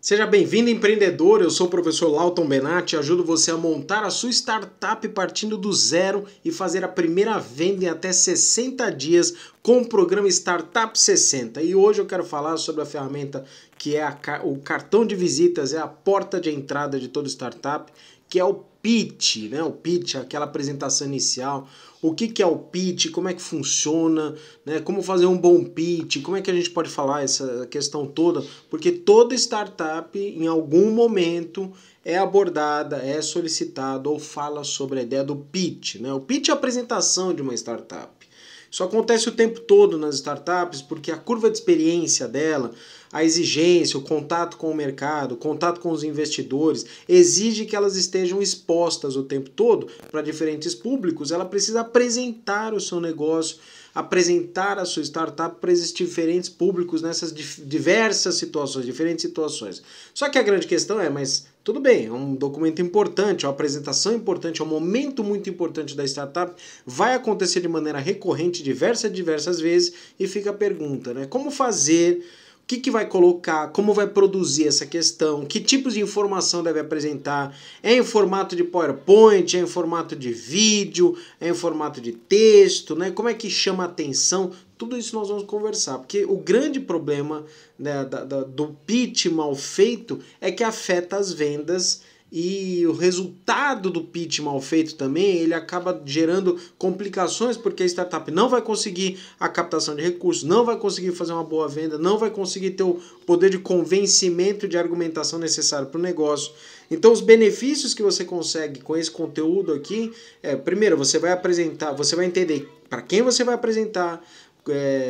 Seja bem-vindo, empreendedor. Eu sou o professor Lauton Benatti e ajudo você a montar a sua startup partindo do zero e fazer a primeira venda em até 60 dias com o programa Startup 60. E hoje eu quero falar sobre a ferramenta que é o cartão de visitas, é a porta de entrada de toda startup, que é o pitch, né? O pitch, aquela apresentação inicial. O que é o pitch, como é que funciona, né? Como fazer um bom pitch, como é que a gente pode falar essa questão toda, porque toda startup em algum momento é abordada, é solicitada ou fala sobre a ideia do pitch, né? O pitch é a apresentação de uma startup. Isso acontece o tempo todo nas startups porque a curva de experiência dela, a exigência, o contato com o mercado, o contato com os investidores, exige que elas estejam expostas o tempo todo para diferentes públicos. Ela precisa apresentar o seu negócio, apresentar a sua startup para esses diferentes públicos nessas diversas situações, diferentes situações. Só que a grande questão é, mas tudo bem, é um documento importante, é uma apresentação importante, é um momento muito importante da startup, vai acontecer de maneira recorrente, diversas vezes, e fica a pergunta, né? Como fazer? O que vai colocar, como vai produzir essa questão, que tipos de informação deve apresentar, é em formato de PowerPoint, é em formato de vídeo, é em formato de texto, né? Como é que chama a atenção? Tudo isso nós vamos conversar, porque o grande problema, né, do pitch mal feito é que afeta as vendas. E o resultado do pitch mal feito também, ele acaba gerando complicações, porque a startup não vai conseguir a captação de recursos, não vai conseguir fazer uma boa venda, não vai conseguir ter o poder de convencimento de argumentação necessário para o negócio. Então os benefícios que você consegue com esse conteúdo aqui, primeiro, você vai apresentar, você vai entender para quem você vai apresentar,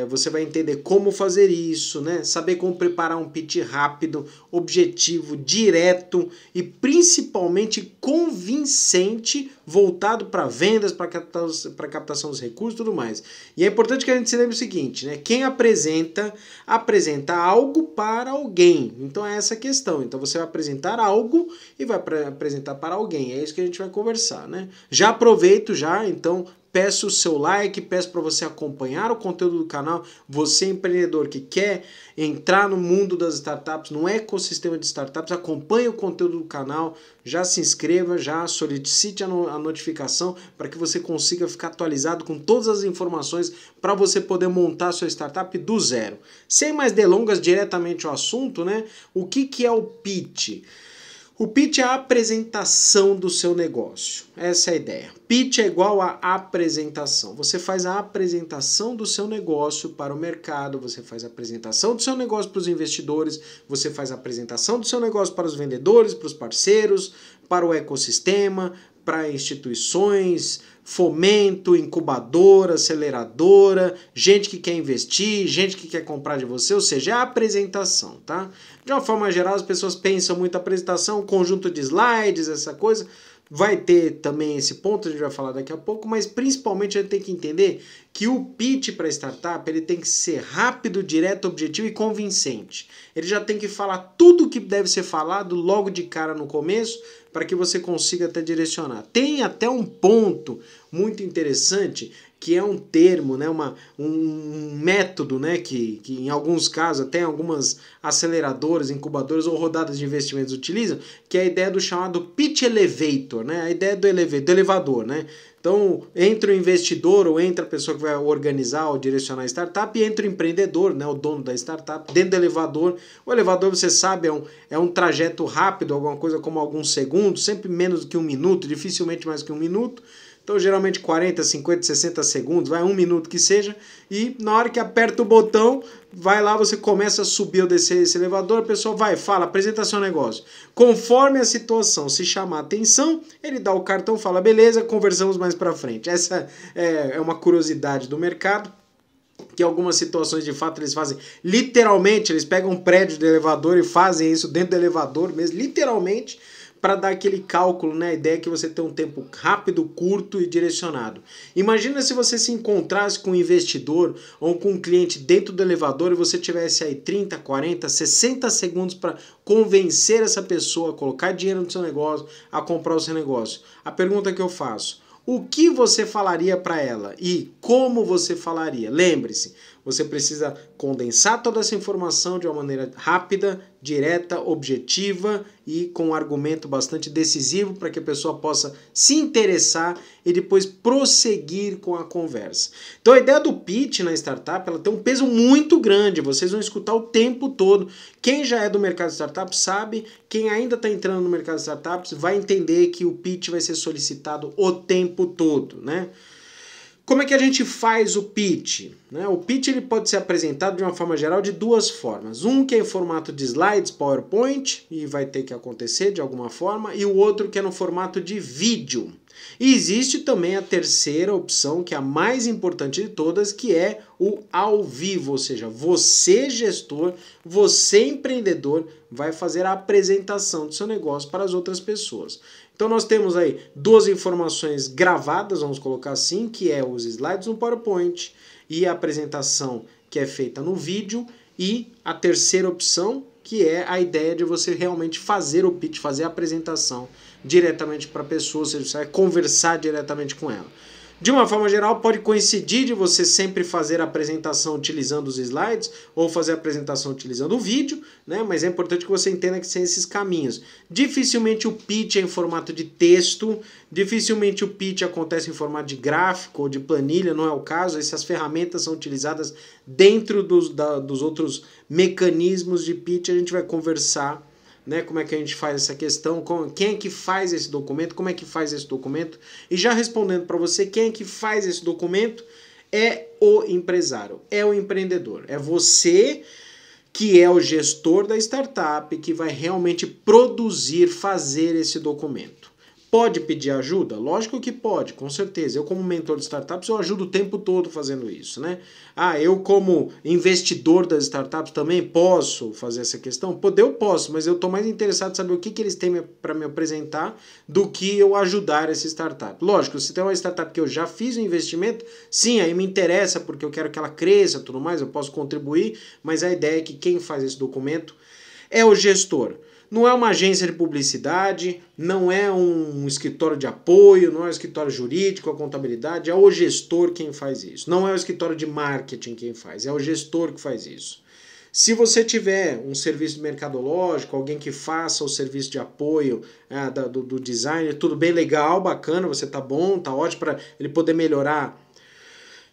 você vai entender como fazer isso, né? Saber como preparar um pitch rápido, objetivo, direto e principalmente convincente, voltado para vendas, para captação dos recursos e tudo mais. E é importante que a gente se lembre o seguinte, né? Quem apresenta algo para alguém. Então é essa a questão. Então você vai apresentar algo e vai apresentar para alguém. É isso que a gente vai conversar, né? Já aproveito então peço o seu like, peço para você acompanhar o conteúdo do canal. Você empreendedor que quer entrar no mundo das startups, no ecossistema de startups, acompanhe o conteúdo do canal, já se inscreva, já solicite a notificação para que você consiga ficar atualizado com todas as informações para você poder montar a sua startup do zero. Sem mais delongas, diretamente ao assunto, né? O que é o pitch? O pitch é a apresentação do seu negócio. Essa é a ideia. Pitch é igual a apresentação. Você faz a apresentação do seu negócio para o mercado, você faz a apresentação do seu negócio para os investidores, você faz a apresentação do seu negócio para os vendedores, para os parceiros, para o ecossistema, para instituições, fomento, incubadora, aceleradora, gente que quer investir, gente que quer comprar de você, ou seja, é a apresentação, tá? De uma forma geral, as pessoas pensam muito apresentação, conjunto de slides, essa coisa. Vai ter também esse ponto, a gente vai falar daqui a pouco, mas principalmente a gente tem que entender que o pitch para startup ele tem que ser rápido, direto, objetivo e convincente. Ele já tem que falar tudo o que deve ser falado logo de cara no começo para que você consiga até direcionar. Tem até um ponto muito interessante que é um termo, né, um método, né, que em alguns casos, até algumas aceleradoras, incubadoras ou rodadas de investimentos utilizam, que é a ideia do chamado pitch elevator, né, a ideia do elevador, né. Então, entra o investidor ou entra a pessoa que vai organizar ou direcionar a startup e entra o empreendedor, né, o dono da startup, dentro do elevador. O elevador, você sabe, é um trajeto rápido, alguma coisa como alguns segundos, sempre menos do que um minuto, dificilmente mais que um minuto. Então, geralmente 40, 50, 60 segundos, vai 1 minuto que seja, e na hora que aperta o botão, vai lá, você começa a subir ou descer esse elevador, a pessoa vai, fala, apresenta seu negócio. Conforme a situação se chamar a atenção, ele dá o cartão, fala, beleza, conversamos mais pra frente. Essa é uma curiosidade do mercado, que algumas situações de fato eles fazem literalmente, eles pegam um prédio de elevador e fazem isso dentro do elevador mesmo, literalmente, para dar aquele cálculo, né? A ideia é que você tem um tempo rápido, curto e direcionado. Imagina se você se encontrasse com um investidor ou com um cliente dentro do elevador e você tivesse aí 30, 40, 60 segundos para convencer essa pessoa a colocar dinheiro no seu negócio, a comprar o seu negócio. A pergunta que eu faço: o que você falaria para ela e como você falaria? Lembre-se, você precisa condensar toda essa informação de uma maneira rápida, direta, objetiva e com um argumento bastante decisivo para que a pessoa possa se interessar e depois prosseguir com a conversa. Então a ideia do pitch na startup, ela tem um peso muito grande, vocês vão escutar o tempo todo. Quem já é do mercado de startups sabe, quem ainda está entrando no mercado de startups vai entender que o pitch vai ser solicitado o tempo todo, né? Como é que a gente faz o pitch? O pitch ele pode ser apresentado de uma forma geral de duas formas. Um que é em formato de slides, PowerPoint, e vai ter que acontecer de alguma forma, e o outro que é no formato de vídeo. E existe também a terceira opção, que é a mais importante de todas, que é o ao vivo, ou seja, você gestor, você empreendedor, vai fazer a apresentação do seu negócio para as outras pessoas. Então nós temos aí duas informações gravadas, vamos colocar assim, que é os slides no PowerPoint e a apresentação que é feita no vídeo, e a terceira opção, que é a ideia de você realmente fazer o pitch, fazer a apresentação diretamente para a pessoa, ou seja, você vai conversar diretamente com ela. De uma forma geral, pode coincidir de você sempre fazer a apresentação utilizando os slides ou fazer a apresentação utilizando o vídeo, né? Mas é importante que você entenda que são esses caminhos. Dificilmente o pitch é em formato de texto, dificilmente o pitch acontece em formato de gráfico ou de planilha, não é o caso. Essas ferramentas são utilizadas dentro dos outros mecanismos de pitch, a gente vai conversar. Né, como é que a gente faz essa questão, quem é que faz esse documento, como é que faz esse documento, e já respondendo para você, quem é que faz esse documento é o empresário, é o empreendedor, é você que é o gestor da startup que vai realmente produzir, fazer esse documento. Pode pedir ajuda? Lógico que pode, com certeza. Eu como mentor de startups, eu ajudo o tempo todo fazendo isso, né? Eu como investidor das startups também posso fazer essa questão? Eu posso, mas eu estou mais interessado em saber o que eles têm para me apresentar do que eu ajudar essa startup. Lógico, se tem uma startup que eu já fiz um investimento, sim, aí me interessa porque eu quero que ela cresça e tudo mais, eu posso contribuir, mas a ideia é que quem faz esse documento é o gestor. Não é uma agência de publicidade, não é um escritório de apoio, não é um escritório jurídico, a contabilidade, é o gestor quem faz isso. Não é o escritório de marketing quem faz, é o gestor que faz isso. Se você tiver um serviço mercadológico, alguém que faça o serviço de apoio do design, tudo bem, legal, bacana, você tá bom, tá ótimo para ele poder melhorar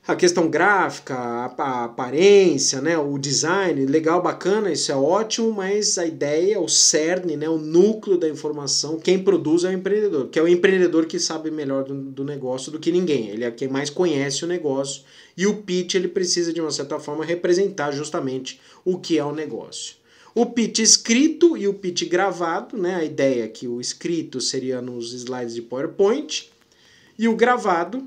a questão gráfica, a aparência, né, o design, legal, bacana, isso é ótimo, mas a ideia, o cerne, né, o núcleo da informação, quem produz é o empreendedor, que é o empreendedor que sabe melhor do negócio do que ninguém, ele é quem mais conhece o negócio, e o pitch ele precisa de uma certa forma representar justamente o que é o negócio. O pitch escrito e o pitch gravado, né, a ideia é que o escrito seria nos slides de PowerPoint e o gravado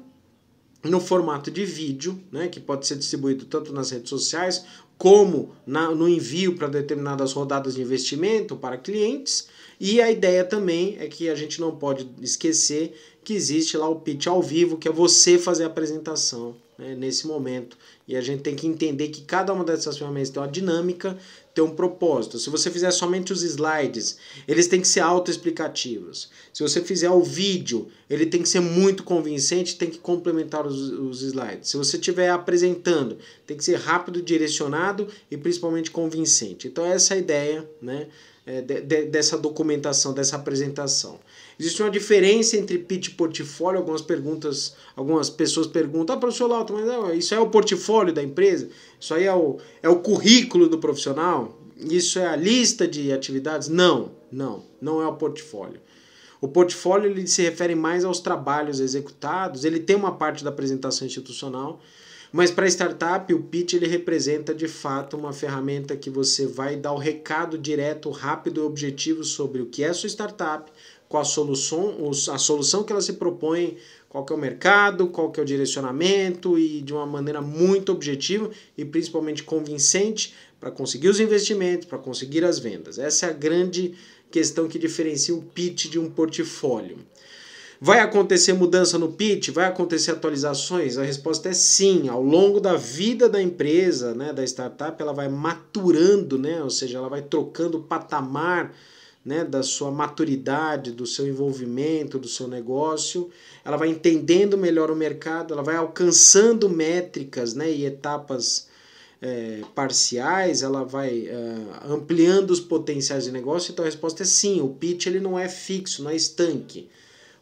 no formato de vídeo, né, que pode ser distribuído tanto nas redes sociais como no envio para determinadas rodadas de investimento para clientes. E a ideia também é que a gente não pode esquecer que existe lá o pitch ao vivo, que é você fazer a apresentação, né, nesse momento. E a gente tem que entender que cada uma dessas ferramentas tem uma dinâmica, tem um propósito. Se você fizer somente os slides, eles têm que ser autoexplicativos. Se você fizer o vídeo, ele tem que ser muito convincente, tem que complementar os slides. Se você estiver apresentando, tem que ser rápido, direcionado e principalmente convincente. Então essa é a ideia, né, dessa documentação, dessa apresentação. Existe uma diferença entre pitch e portfólio. Algumas pessoas perguntam, professor Lauto, mas isso é o portfólio da empresa? Isso aí é o currículo do profissional? Isso é a lista de atividades? Não é o portfólio. O portfólio ele se refere mais aos trabalhos executados, ele tem uma parte da apresentação institucional, mas para a startup o pitch ele representa de fato uma ferramenta que você vai dar o recado direto, rápido e objetivo sobre o que é a sua startup, qual a solução que ela se propõe, qual que é o mercado, qual que é o direcionamento, e de uma maneira muito objetiva e principalmente convincente para conseguir os investimentos, para conseguir as vendas. Essa é a grande questão que diferencia o pitch de um portfólio. Vai acontecer mudança no pitch? Vai acontecer atualizações? A resposta é sim. Ao longo da vida da empresa, né, da startup, ela vai maturando, né, ou seja, ela vai trocando o patamar, né, da sua maturidade, do seu envolvimento, do seu negócio, ela vai entendendo melhor o mercado, ela vai alcançando métricas, né, e etapas parciais, ela vai ampliando os potenciais de negócio. Então a resposta é sim, o pitch ele não é fixo, não é estanque.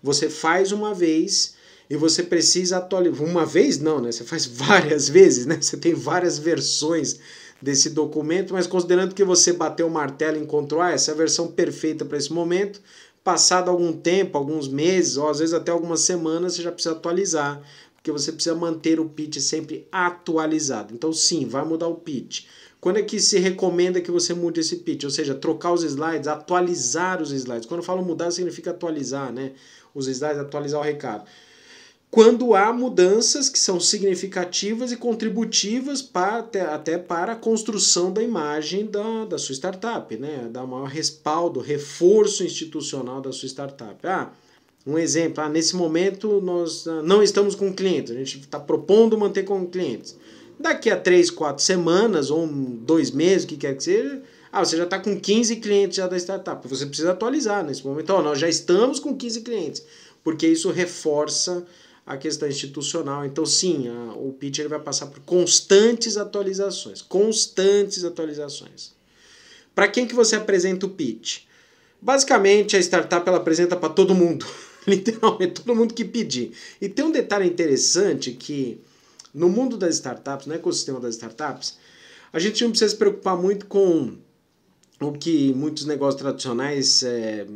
Você faz uma vez e você precisa atualizar. Uma vez não, né? Você faz várias vezes, né? Você tem várias versões desse documento, mas considerando que você bateu o martelo e encontrou, essa é a versão perfeita para esse momento, passado algum tempo, alguns meses, ou às vezes até algumas semanas, você já precisa atualizar, porque você precisa manter o pitch sempre atualizado. Então sim, vai mudar o pitch. Quando é que se recomenda que você mude esse pitch? Ou seja, trocar os slides, atualizar os slides. Quando eu falo mudar, significa atualizar, né? Os slides, atualizar o recado. Quando há mudanças que são significativas e contributivas até para a construção da imagem da sua startup, né? Dar maior respaldo, reforço institucional da sua startup. Um exemplo, nesse momento nós não estamos com clientes, a gente está propondo manter com clientes. Daqui a 3, 4 semanas ou 2 meses, o que quer que seja, você já está com 15 clientes já da startup. Você precisa atualizar nesse momento. Nós já estamos com 15 clientes, porque isso reforça a questão institucional. Então, sim, o pitch ele vai passar por constantes atualizações. Constantes atualizações. Para quem que você apresenta o pitch? Basicamente, a startup ela apresenta para todo mundo. Literalmente, todo mundo que pedir. E tem um detalhe interessante que no mundo das startups, no ecossistema das startups, a gente não precisa se preocupar muito com o que muitos negócios tradicionais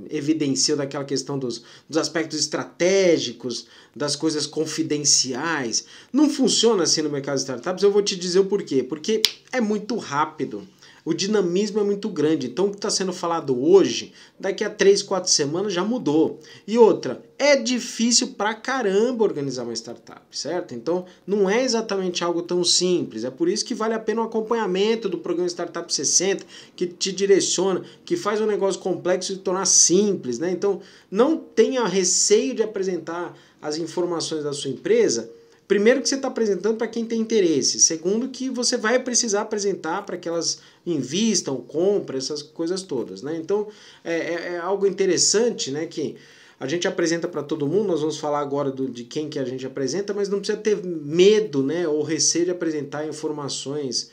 evidenciam daquela questão dos aspectos estratégicos, das coisas confidenciais. Não funciona assim no mercado de startups, eu vou te dizer o porquê. Porque é muito rápido, o dinamismo é muito grande. Então o que está sendo falado hoje, daqui a 3, 4 semanas já mudou. E outra, é difícil pra caramba organizar uma startup, certo? Então não é exatamente algo tão simples. É por isso que vale a pena o acompanhamento do programa Startup 60, que te direciona, que faz um negócio complexo se tornar simples, né? Então não tenha receio de apresentar as informações da sua empresa. Primeiro que você está apresentando para quem tem interesse. Segundo que você vai precisar apresentar para que elas invistam, comprem, essas coisas todas, né? Então é algo interessante, né, que a gente apresenta para todo mundo. Nós vamos falar agora de quem que a gente apresenta, mas não precisa ter medo, né, ou receio de apresentar informações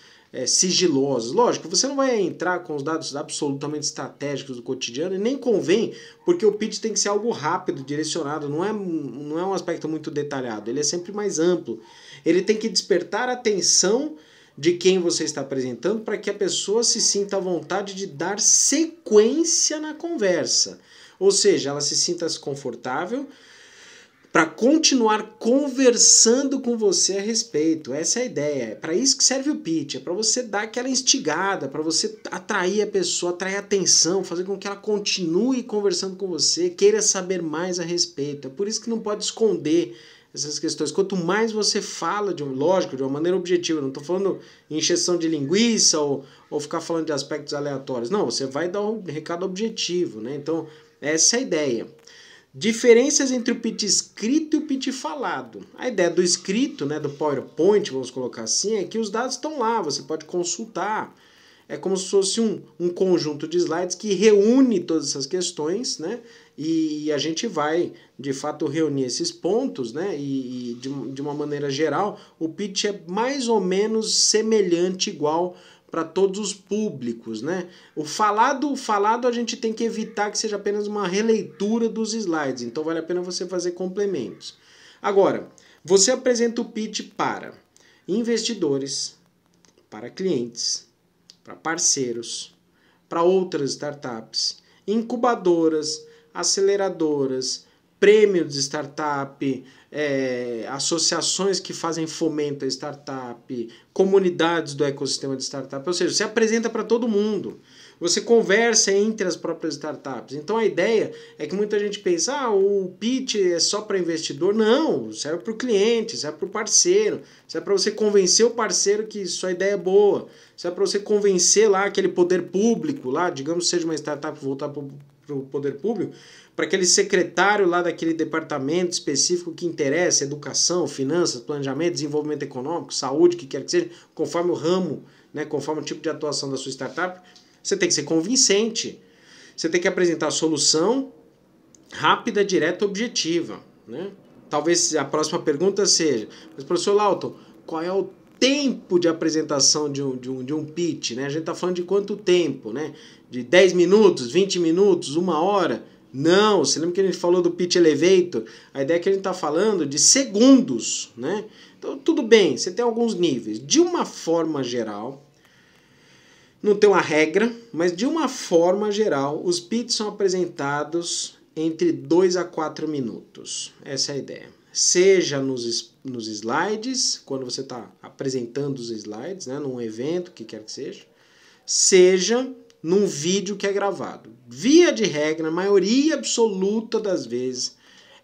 sigilosas. Lógico, você não vai entrar com os dados absolutamente estratégicos do cotidiano, e nem convém, porque o pitch tem que ser algo rápido, direcionado, não é um aspecto muito detalhado, ele é sempre mais amplo. Ele tem que despertar a atenção de quem você está apresentando para que a pessoa se sinta à vontade de dar sequência na conversa. Ou seja, ela se sinta confortável para continuar conversando com você a respeito. Essa é a ideia. É para isso que serve o pitch. É para você dar aquela instigada, para você atrair a pessoa, atrair a atenção, fazer com que ela continue conversando com você, queira saber mais a respeito. É por isso que não pode esconder essas questões. Quanto mais você fala, lógico, de uma maneira objetiva, não estou falando em encheção de linguiça ou ficar falando de aspectos aleatórios. Não, você vai dar um recado objetivo, né? Então, essa é a ideia. Diferenças entre o pitch escrito e o pitch falado. A ideia do escrito, né, do PowerPoint, vamos colocar assim, é que os dados estão lá, você pode consultar. É como se fosse um conjunto de slides que reúne todas essas questões, né? E a gente vai, de fato, reunir esses pontos, né? E de uma maneira geral, o pitch é mais ou menos semelhante, igual para todos os públicos, né? O falado a gente tem que evitar que seja apenas uma releitura dos slides, então vale a pena você fazer complementos. Agora, você apresenta o pitch para investidores, para clientes, para parceiros, para outras startups, incubadoras, aceleradoras, prêmios de startup, associações que fazem fomento à startup, comunidades do ecossistema de startup, ou seja, você apresenta para todo mundo, você conversa entre as próprias startups. Então a ideia é que muita gente pensa, o pitch é só para investidor. Não, serve para o cliente, serve para o parceiro, serve para você convencer o parceiro que sua ideia é boa, serve para você convencer lá aquele poder público, lá, digamos que seja uma startup voltada para o poder público, para aquele secretário lá daquele departamento específico que interessa, educação, finanças, planejamento, desenvolvimento econômico, saúde, o que quer que seja, conforme o ramo, né, conforme o tipo de atuação da sua startup, você tem que ser convincente. Você tem que apresentar a solução rápida, direta, objetiva, né? Talvez a próxima pergunta seja, mas professor Lauton, qual é o tempo de apresentação de um pitch, né? A gente está falando de quanto tempo, né? De 10 minutos, 20 minutos, 1 hora? Não, você lembra que a gente falou do pitch elevator? A ideia é que a gente está falando de segundos, né? Então, tudo bem, você tem alguns níveis. De uma forma geral, não tem uma regra, mas de uma forma geral, os pitches são apresentados entre 2 a 4 minutos. Essa é a ideia. Seja nos slides, quando você está apresentando os slides, né, num evento, o que quer que seja num vídeo que é gravado. Via de regra, a maioria absoluta das vezes,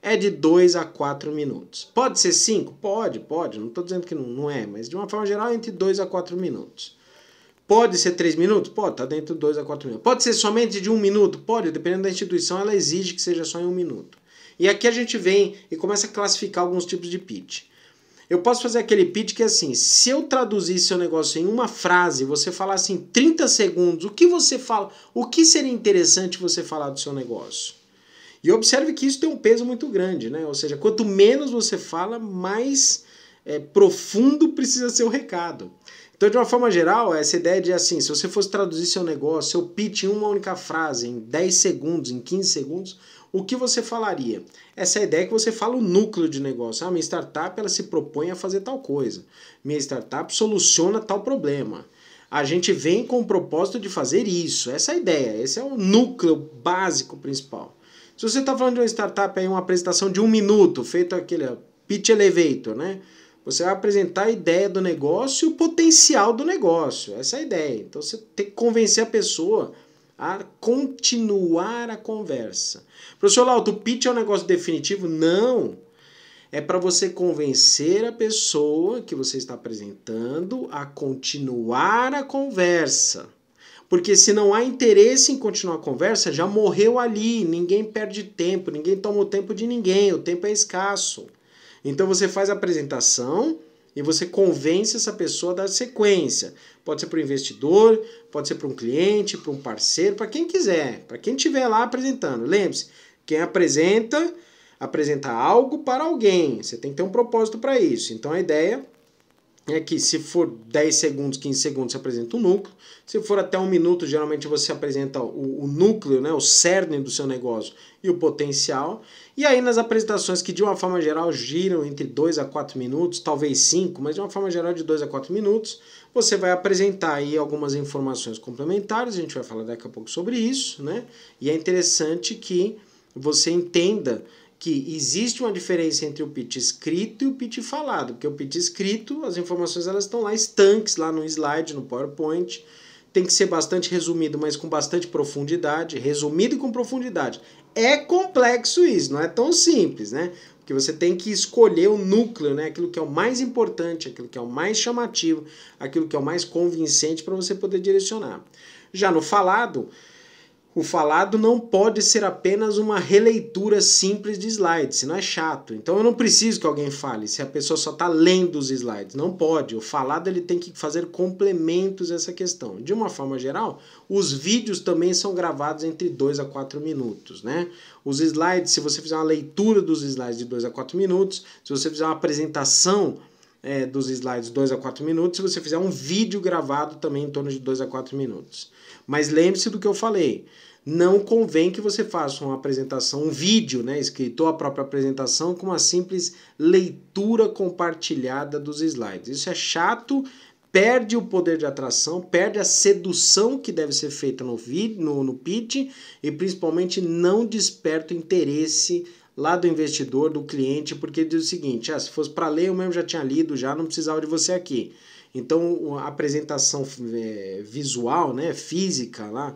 é de 2 a 4 minutos. Pode ser 5? Pode. Não estou dizendo que não é, mas de uma forma geral, entre 2 a 4 minutos. Pode ser 3 minutos? Pode, está dentro de 2 a 4 minutos. Pode ser somente de 1 minuto? Pode, dependendo da instituição, ela exige que seja só em 1 minuto. E aqui a gente vem e começa a classificar alguns tipos de pitch. Eu posso fazer aquele pitch que é assim, se eu traduzir seu negócio em uma frase, você falar assim, 30 segundos, o que você fala, o que seria interessante você falar do seu negócio? E observe que isso tem um peso muito grande, né? Ou seja, quanto menos você fala, mais profundo precisa ser o recado. Então, de uma forma geral, essa ideia de assim, se você fosse traduzir seu negócio, seu pitch em uma única frase, em 10 segundos, em 15 segundos, o que você falaria? Essa é a ideia que você fala o núcleo de negócio. Ah, minha startup ela se propõe a fazer tal coisa. Minha startup soluciona tal problema. A gente vem com o propósito de fazer isso. Essa é a ideia. Esse é o núcleo básico principal. Se você está falando de uma startup, aí uma apresentação de 1 minuto, feito aquele pitch elevator, né? Você vai apresentar a ideia do negócio e o potencial do negócio. Essa é a ideia. Então você tem que convencer a pessoa a continuar a conversa. Professor Lauto, o pitch é um negócio definitivo? Não. É para você convencer a pessoa que você está apresentando a continuar a conversa. Porque se não há interesse em continuar a conversa, já morreu ali. Ninguém perde tempo, ninguém toma o tempo de ninguém. O tempo é escasso. Então você faz a apresentação e você convence essa pessoa a dar sequência. Pode ser para o investidor, pode ser para um cliente, para um parceiro, para quem quiser, para quem estiver lá apresentando. Lembre-se, quem apresenta algo para alguém. Você tem que ter um propósito para isso. Então a ideia é que se for 10 segundos, 15 segundos, você apresenta o núcleo. Se for até 1 minuto, geralmente você apresenta o núcleo, né, o cerne do seu negócio e o potencial. E aí nas apresentações que de uma forma geral giram entre 2 a 4 minutos, talvez 5, mas de uma forma geral de 2 a 4 minutos, você vai apresentar aí algumas informações complementares, a gente vai falar daqui a pouco sobre isso, né? E é interessante que você entenda que existe uma diferença entre o pitch escrito e o pitch falado, porque o pitch escrito, as informações elas estão lá estanques, lá no slide, no PowerPoint, tem que ser bastante resumido, mas com bastante profundidade, resumido e com profundidade. É complexo isso, não é tão simples, né? Porque você tem que escolher o núcleo, né? Aquilo que é o mais importante, aquilo que é o mais chamativo, aquilo que é o mais convincente para você poder direcionar. Já no falado, o falado não pode ser apenas uma releitura simples de slides, senão é chato. Então eu não preciso que alguém fale, se a pessoa só está lendo os slides. Não pode. O falado ele tem que fazer complementos a essa questão. De uma forma geral, os vídeos também são gravados entre 2 a 4 minutos, né? Os slides, se você fizer uma leitura dos slides de 2 a 4 minutos, se você fizer uma apresentação dos slides 2 a 4 minutos, se você fizer um vídeo gravado também em torno de 2 a 4 minutos. Mas lembre-se do que eu falei. Não convém que você faça uma apresentação, um vídeo, né, escrito ou a própria apresentação com uma simples leitura compartilhada dos slides. Isso é chato, perde o poder de atração, perde a sedução que deve ser feita no pitch e principalmente não desperta o interesse lá do investidor, do cliente, porque diz o seguinte, se fosse para ler eu mesmo já tinha lido, já não precisava de você aqui. Então a apresentação visual, né, física lá,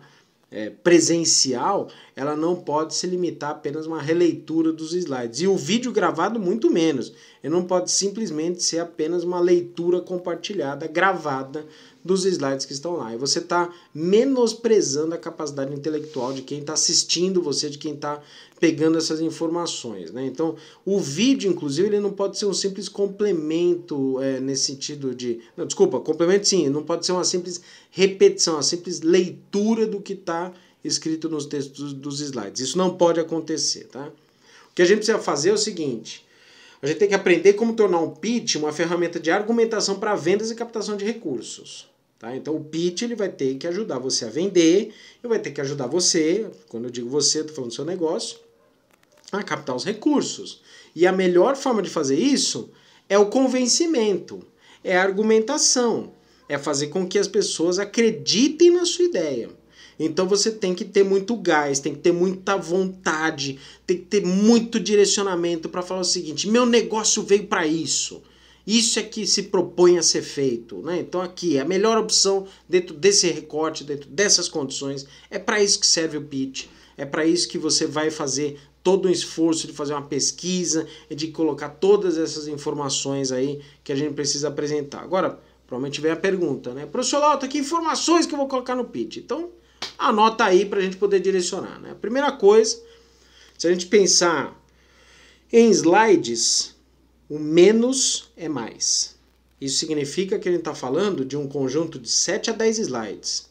presencial, ela não pode se limitar apenas a uma releitura dos slides. E o vídeo gravado muito menos. Ele não pode simplesmente ser apenas uma leitura compartilhada, gravada dos slides que estão lá. E você está menosprezando a capacidade intelectual de quem está assistindo você, de quem está pegando essas informações, né? Então, o vídeo, inclusive, ele não pode ser um simples complemento nesse sentido de... Não, desculpa, complemento sim, não pode ser uma simples repetição, uma simples leitura do que está escrito nos textos dos slides. Isso não pode acontecer, tá? O que a gente precisa fazer é o seguinte... A gente tem que aprender como tornar um pitch uma ferramenta de argumentação para vendas e captação de recursos. Tá? Então o pitch ele vai ter que ajudar você a vender e vai ter que ajudar você, quando eu digo você, estou falando do seu negócio, a captar os recursos. E a melhor forma de fazer isso é o convencimento, é a argumentação, é fazer com que as pessoas acreditem na sua ideia. Então você tem que ter muito gás, tem que ter muita vontade, tem que ter muito direcionamento para falar o seguinte: meu negócio veio para isso. Isso é que se propõe a ser feito, né? Então aqui, a melhor opção dentro desse recorte, dentro dessas condições, é para isso que serve o pitch. É para isso que você vai fazer todo um esforço de fazer uma pesquisa e de colocar todas essas informações aí que a gente precisa apresentar. Agora, provavelmente vem a pergunta, né? Professor Lauta, que informações que eu vou colocar no pitch? Então, anota aí para a gente poder direcionar, né? A primeira coisa, se a gente pensar em slides, o menos é mais. Isso significa que a gente está falando de um conjunto de 7 a 10 slides.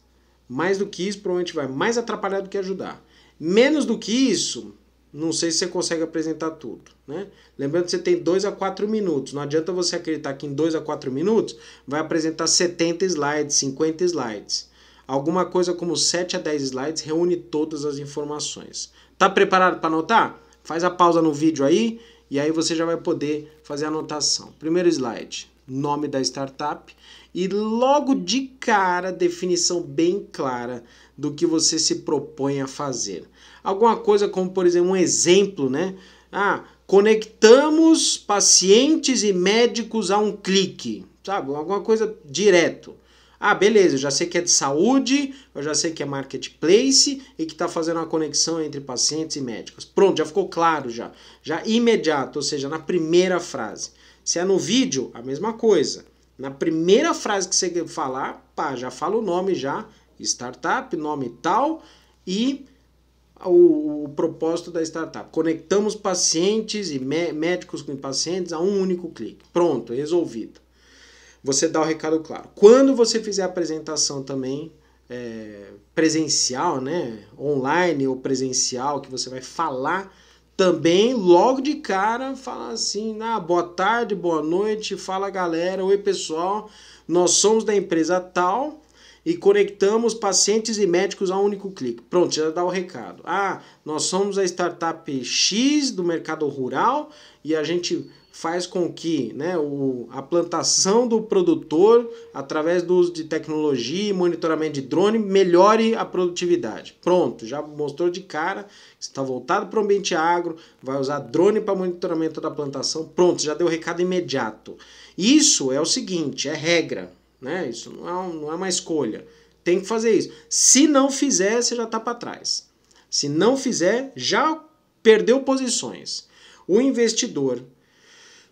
Mais do que isso, provavelmente vai mais atrapalhar do que ajudar. Menos do que isso, não sei se você consegue apresentar tudo, né? Lembrando que você tem 2 a 4 minutos. Não adianta você acreditar que em 2 a 4 minutos vai apresentar 70 slides, 50 slides. Alguma coisa como 7 a 10 slides reúne todas as informações. Tá preparado para anotar? Faz a pausa no vídeo aí e aí você já vai poder fazer a anotação. Primeiro slide, nome da startup e logo de cara definição bem clara do que você se propõe a fazer. Alguma coisa como, por exemplo, um exemplo, né? Conectamos pacientes e médicos a um clique, sabe? Alguma coisa direto. Beleza, eu já sei que é de saúde, eu já sei que é marketplace e que está fazendo uma conexão entre pacientes e médicos. Pronto, já ficou claro já. Já imediato, ou seja, na primeira frase. Se é no vídeo, a mesma coisa. Na primeira frase que você falar, já fala o nome já, startup, nome tal e o propósito da startup. Conectamos pacientes e médicos com pacientes a um único clique. Pronto, resolvido. Você dá o recado claro. Quando você fizer a apresentação também presencial, né, online ou presencial, que você vai falar também, logo de cara, fala assim, boa tarde, boa noite, fala galera, oi pessoal, nós somos da empresa tal e conectamos pacientes e médicos a um único clique. Pronto, já dá o recado. Nós somos a startup X do mercado rural e a gente faz com que, né, a plantação do produtor, através do uso de tecnologia e monitoramento de drone, melhore a produtividade. Pronto, já mostrou de cara que está voltado para o ambiente agro, vai usar drone para monitoramento da plantação. Pronto, já deu o recado imediato. Isso é o seguinte, é regra, né? Isso não é uma escolha. Tem que fazer isso. Se não fizer, você já está para trás. Se não fizer, já perdeu posições. O investidor,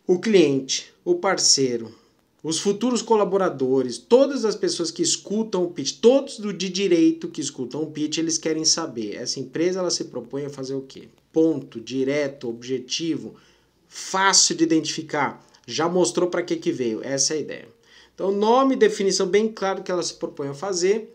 o cliente, o parceiro, os futuros colaboradores, todas as pessoas que escutam o pitch, todos de direito que escutam o pitch, eles querem saber, essa empresa ela se propõe a fazer o quê? Ponto, direto, objetivo, fácil de identificar, já mostrou para que veio, essa é a ideia. Então nome, definição bem claro que ela se propõe a fazer,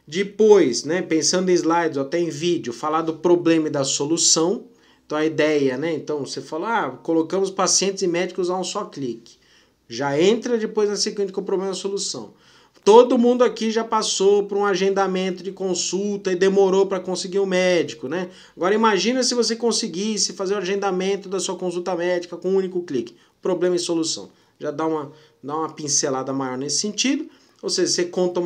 depois, né, pensando em slides ou até em vídeo, falar do problema e da solução. Então a ideia, né? Então você fala, colocamos pacientes e médicos a um só clique. Já entra depois na sequência com o problema e a solução. Todo mundo aqui já passou por um agendamento de consulta e demorou para conseguir um médico, né? Agora imagina se você conseguisse fazer o agendamento da sua consulta médica com um único clique. Problema e solução. Já dá uma pincelada maior nesse sentido. Ou seja, você conta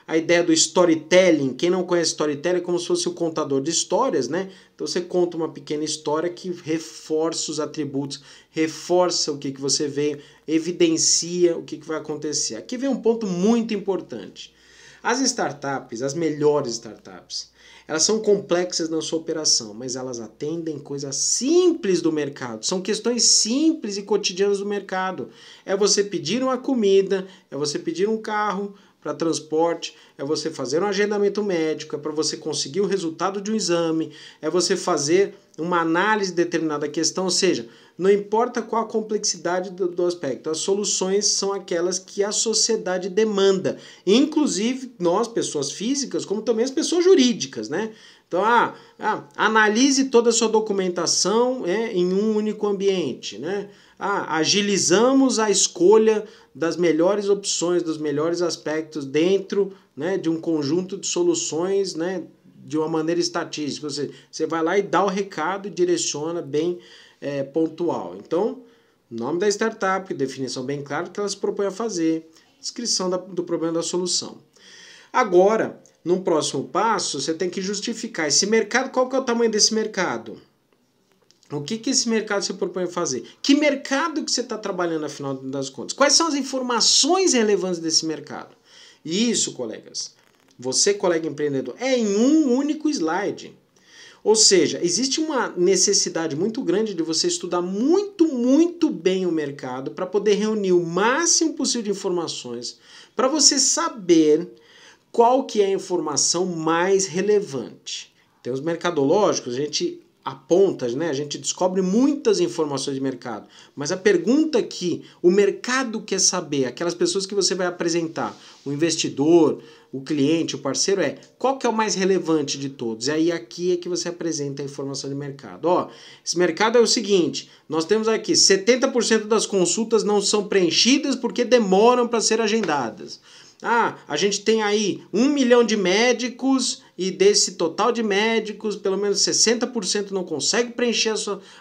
a ideia do storytelling. Quem não conhece storytelling é como se fosse o contador de histórias, né? Então você conta uma pequena história que reforça os atributos, reforça o que você vê, evidencia o que vai acontecer. Aqui vem um ponto muito importante. As startups, as melhores startups, elas são complexas na sua operação, mas elas atendem coisas simples do mercado. São questões simples e cotidianas do mercado. É você pedir uma comida, é você pedir um carro para transporte, é você fazer um agendamento médico, é para você conseguir o resultado de um exame, é você fazer uma análise de determinada questão, ou seja, não importa qual a complexidade do aspecto, as soluções são aquelas que a sociedade demanda, inclusive nós, pessoas físicas, como também as pessoas jurídicas, né? Então, analise toda a sua documentação em um único ambiente, né? agilizamos a escolha das melhores opções, dos melhores aspectos dentro, né, de um conjunto de soluções, né, de uma maneira estatística. Você vai lá e dá o recado e direciona bem pontual. Então, nome da startup, definição bem clara do que ela se propõe a fazer, descrição do problema da solução. Agora, num próximo passo, você tem que justificar esse mercado. Qual que é o tamanho desse mercado? O que esse mercado se propõe a fazer? Que mercado que você está trabalhando, afinal das contas? Quais são as informações relevantes desse mercado? E isso, colegas, você, colega empreendedor, é em um único slide. Ou seja, existe uma necessidade muito grande de você estudar muito bem o mercado para poder reunir o máximo possível de informações, para você saber qual que é a informação mais relevante. Tem os mercadológicos, a gente aponta, né? A gente descobre muitas informações de mercado, mas a pergunta que o mercado quer saber, aquelas pessoas que você vai apresentar, o investidor, o cliente, o parceiro, qual que é o mais relevante de todos? E aí aqui é que você apresenta a informação de mercado. Ó, esse mercado é o seguinte, nós temos aqui 70% das consultas não são preenchidas porque demoram para ser agendadas. A gente tem aí 1 milhão de médicos e desse total de médicos, pelo menos 60% não consegue preencher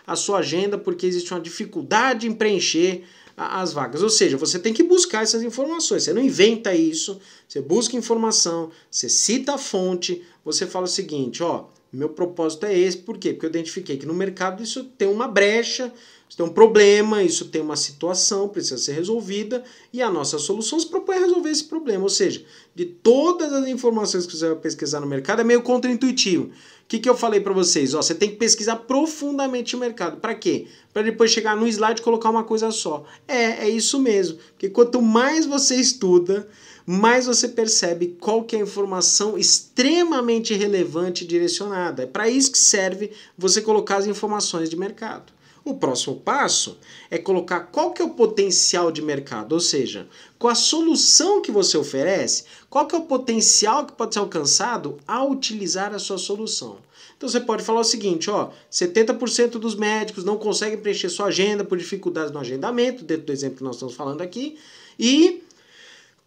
a sua agenda porque existe uma dificuldade em preencher as vagas. Ou seja, você tem que buscar essas informações. Você não inventa isso, você busca informação, você cita a fonte, você fala o seguinte, ó, meu propósito é esse, por quê? Porque eu identifiquei que no mercado isso tem uma brecha, isso tem um problema, isso tem uma situação, precisa ser resolvida, e a nossa solução se propõe a resolver esse problema. Ou seja, de todas as informações que você vai pesquisar no mercado, é meio contraintuitivo. O que eu falei para vocês? Ó, você tem que pesquisar profundamente o mercado. Para quê? Para depois chegar no slide e colocar uma coisa só. É isso mesmo. Porque quanto mais você estuda, mais você percebe qual que é a informação extremamente relevante e direcionada. É para isso que serve você colocar as informações de mercado. O próximo passo é colocar qual que é o potencial de mercado, ou seja, com a solução que você oferece, qual que é o potencial que pode ser alcançado ao utilizar a sua solução. Então você pode falar o seguinte, ó, 70% dos médicos não conseguem preencher sua agenda por dificuldades no agendamento, dentro do exemplo que nós estamos falando aqui, e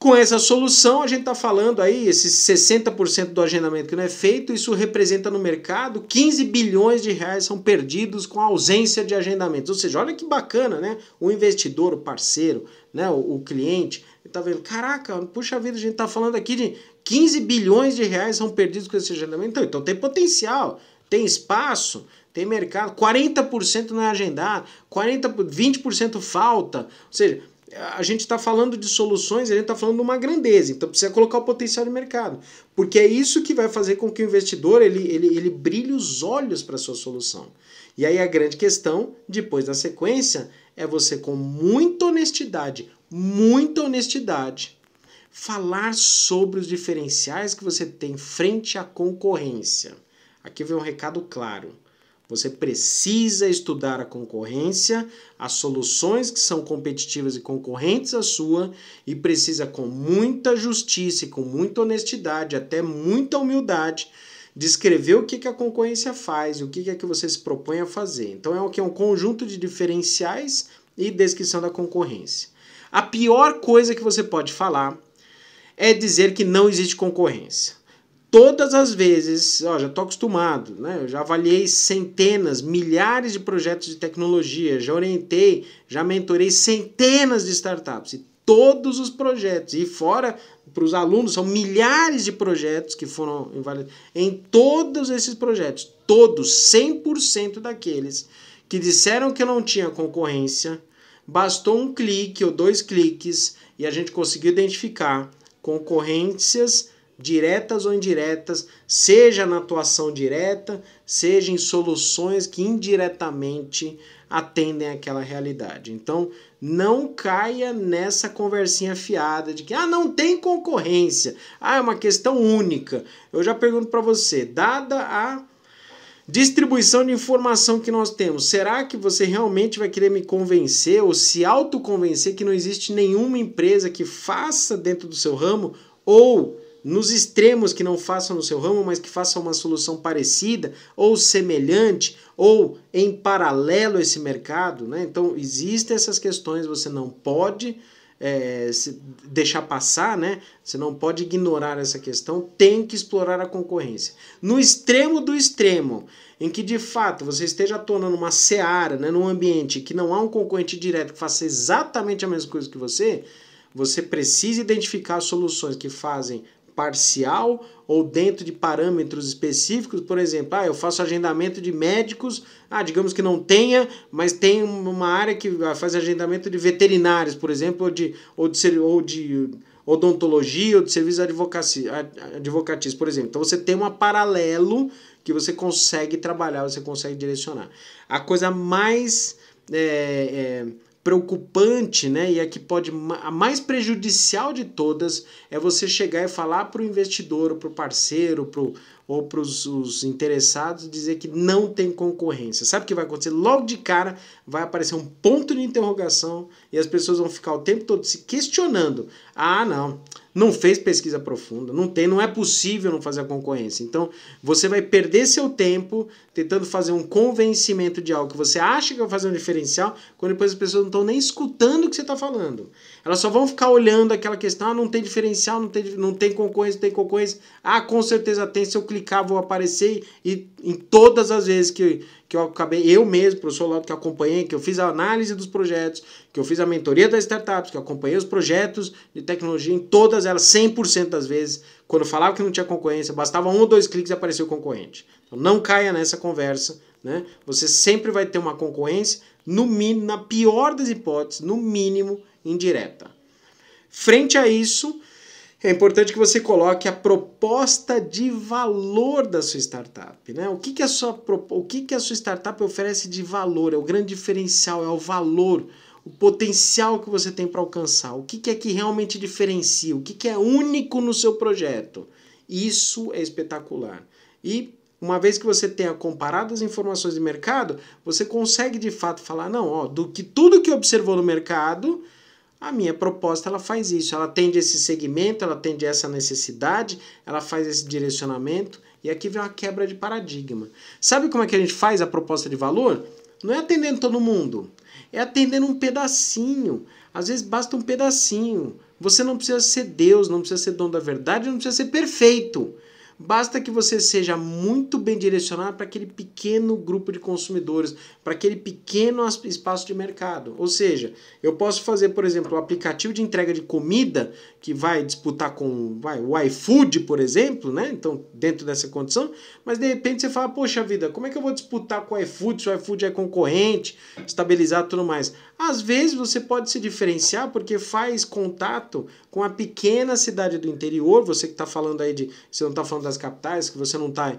com essa solução, a gente está falando aí, esses 60% do agendamento que não é feito, isso representa no mercado 15 bilhões de reais são perdidos com a ausência de agendamentos. Ou seja, olha que bacana, né? O investidor, o parceiro, né? o cliente, ele está vendo, caraca, puxa vida, a gente está falando aqui de 15 bilhões de reais são perdidos com esse agendamento. Então tem potencial, tem espaço, tem mercado, 40% não é agendado, 20% falta, ou seja, a gente está falando de soluções, a gente está falando de uma grandeza, então precisa colocar o potencial de mercado, porque é isso que vai fazer com que o investidor ele brilhe os olhos para a sua solução. E aí a grande questão, depois da sequência, é você com muita honestidade, falar sobre os diferenciais que você tem frente à concorrência. Aqui vem um recado claro. Você precisa estudar a concorrência, as soluções que são competitivas e concorrentes à sua, e precisa com muita justiça e com muita honestidade, até muita humildade, descrever o que a concorrência faz e o que é que você se propõe a fazer. Então é um conjunto de diferenciais e descrição da concorrência. A pior coisa que você pode falar é dizer que não existe concorrência. Todas as vezes, já estou acostumado, né? Eu já avaliei centenas, milhares de projetos de tecnologia, já orientei, já mentorei centenas de startups. E todos os projetos, e fora para os alunos, são milhares de projetos que foram invalidados. Em todos esses projetos, todos, 100% daqueles que disseram que não tinha concorrência, bastou um clique ou 2 cliques e a gente conseguiu identificar concorrências diretas ou indiretas, seja na atuação direta, seja em soluções que indiretamente atendem àquela realidade. Então, não caia nessa conversinha fiada de que não tem concorrência, é uma questão única. Eu já pergunto para você, dada a distribuição de informação que nós temos, será que você realmente vai querer me convencer ou se autoconvencer que não existe nenhuma empresa que faça dentro do seu ramo ou nos extremos que não façam no seu ramo, mas que façam uma solução parecida ou semelhante ou em paralelo a esse mercado, né? Então, existem essas questões, você não pode deixar passar, né? Você não pode ignorar essa questão, tem que explorar a concorrência. No extremo do extremo, em que de fato você esteja atuando numa seara, né, num ambiente que não há um concorrente direto que faça exatamente a mesma coisa que você precisa identificar soluções que fazem parcial ou dentro de parâmetros específicos. Por exemplo, eu faço agendamento de médicos, digamos que não tenha, mas tem uma área que faz agendamento de veterinários, por exemplo, ou de odontologia ou de serviços advocatícios, por exemplo. Então você tem um paralelo que você consegue trabalhar, você consegue direcionar. A coisa mais preocupante, né, e a mais prejudicial de todas é você chegar e falar para o investidor, ou para o parceiro, ou para os interessados, dizer que não tem concorrência. Sabe o que vai acontecer? Logo de cara vai aparecer um ponto de interrogação e as pessoas vão ficar o tempo todo se questionando. Não fez pesquisa profunda, não é possível não fazer a concorrência. Então, você vai perder seu tempo tentando fazer um convencimento de algo que você acha que vai fazer um diferencial, quando depois as pessoas não estão nem escutando o que você está falando. Elas só vão ficar olhando aquela questão, não tem diferencial, não tem concorrência, não tem concorrência. Com certeza tem, se eu clicar vou aparecer, e em todas as vezes que eu acabei, eu mesmo, professor Lauto, que acompanhei, que eu fiz a análise dos projetos, que eu fiz a mentoria das startups, que eu acompanhei os projetos de tecnologia, em todas elas, 100% das vezes, quando eu falava que não tinha concorrência, bastava 1 ou 2 cliques e apareceu o concorrente. Então não caia nessa conversa, né? Você sempre vai ter uma concorrência, no mínimo, na pior das hipóteses, no mínimo, indireta. Frente a isso, é importante que você coloque a proposta de valor da sua startup, né? O que a sua startup oferece de valor? É o grande diferencial, é o valor, o potencial que você tem para alcançar. O que é que realmente diferencia? O que é único no seu projeto? Isso é espetacular. E uma vez que você tenha comparado as informações de mercado, você consegue de fato falar, tudo que observou no mercado, a minha proposta ela faz isso, ela atende esse segmento, ela atende essa necessidade, ela faz esse direcionamento, e aqui vem uma quebra de paradigma. Sabe como é que a gente faz a proposta de valor? Não é atendendo todo mundo, é atendendo um pedacinho. Às vezes basta um pedacinho. Você não precisa ser Deus, não precisa ser dono da verdade, não precisa ser perfeito. Basta que você seja muito bem direcionado para aquele pequeno grupo de consumidores, para aquele pequeno espaço de mercado. Ou seja, eu posso fazer, por exemplo, um aplicativo de entrega de comida que vai disputar com o iFood, por exemplo, né? Então, dentro dessa condição, mas de repente você fala, poxa vida, como é que eu vou disputar com o iFood se o iFood é concorrente, estabilizado e tudo mais? Às vezes você pode se diferenciar porque faz contato com a pequena cidade do interior, você que está falando aí você não está falando das capitais, que você não está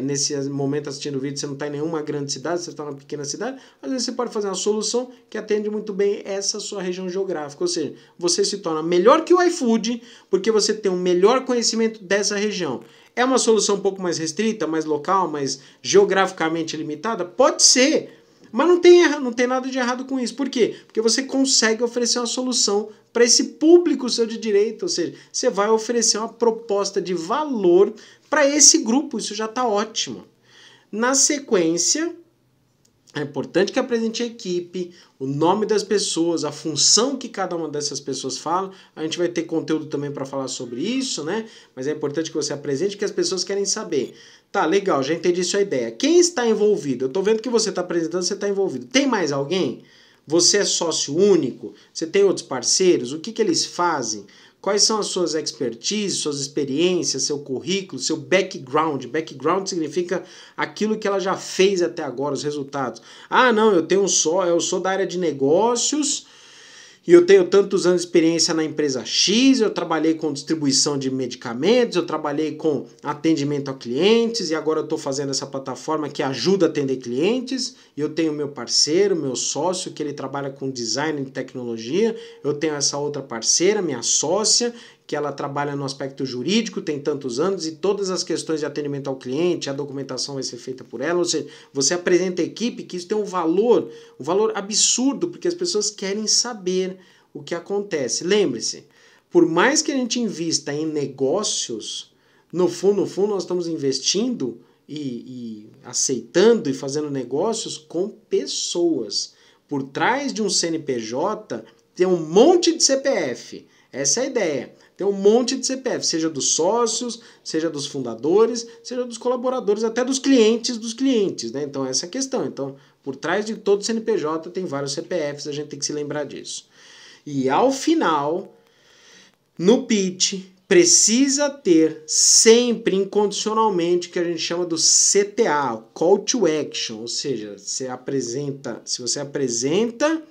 nesse momento assistindo o vídeo, você não está em nenhuma grande cidade, você está numa pequena cidade, às vezes você pode fazer uma solução que atende muito bem essa sua região geográfica, ou seja, você se torna melhor que o iFood, porque você tem um melhor conhecimento dessa região. É uma solução um pouco mais restrita, mais local, mais geograficamente limitada? Pode ser, mas não tem nada de errado com isso. Por quê? Porque você consegue oferecer uma solução para esse público seu de direito, ou seja, você vai oferecer uma proposta de valor para esse grupo, isso já está ótimo. Na sequência, é importante que apresente a equipe, o nome das pessoas, a função que cada uma dessas pessoas fala. A gente vai ter conteúdo também para falar sobre isso, né? Mas é importante que você apresente, que as pessoas querem saber. Tá, legal, já entendi sua ideia. Quem está envolvido? Eu estou vendo que você está apresentando, você está envolvido. Tem mais alguém? Você é sócio único? Você tem outros parceiros? O que eles fazem? Quais são as suas expertises, suas experiências, seu currículo, seu background? Background significa aquilo que ela já fez até agora, os resultados. Não, eu sou da área de negócios e eu tenho tantos anos de experiência na empresa X, eu trabalhei com distribuição de medicamentos, eu trabalhei com atendimento a clientes e agora eu estou fazendo essa plataforma que ajuda a atender clientes, e eu tenho meu parceiro, meu sócio, que ele trabalha com design e tecnologia, eu tenho essa outra parceira, minha sócia, que ela trabalha no aspecto jurídico, tem tantos anos, e todas as questões de atendimento ao cliente, a documentação vai ser feita por ela, ou seja, você apresenta a equipe, que isso tem um valor absurdo, porque as pessoas querem saber o que acontece. Lembre-se, por mais que a gente invista em negócios, no fundo, nós estamos investindo e aceitando e fazendo negócios com pessoas. Por trás de um CNPJ tem um monte de CPF. Essa é a ideia. Tem um monte de CPF, seja dos sócios, seja dos fundadores, seja dos colaboradores, até dos clientes, né? Então essa é a questão. Então, por trás de todo CNPJ tem vários CPFs, a gente tem que se lembrar disso. E ao final, no pitch, precisa ter sempre incondicionalmente o que a gente chama do CTA, Call to Action, ou seja, se você apresenta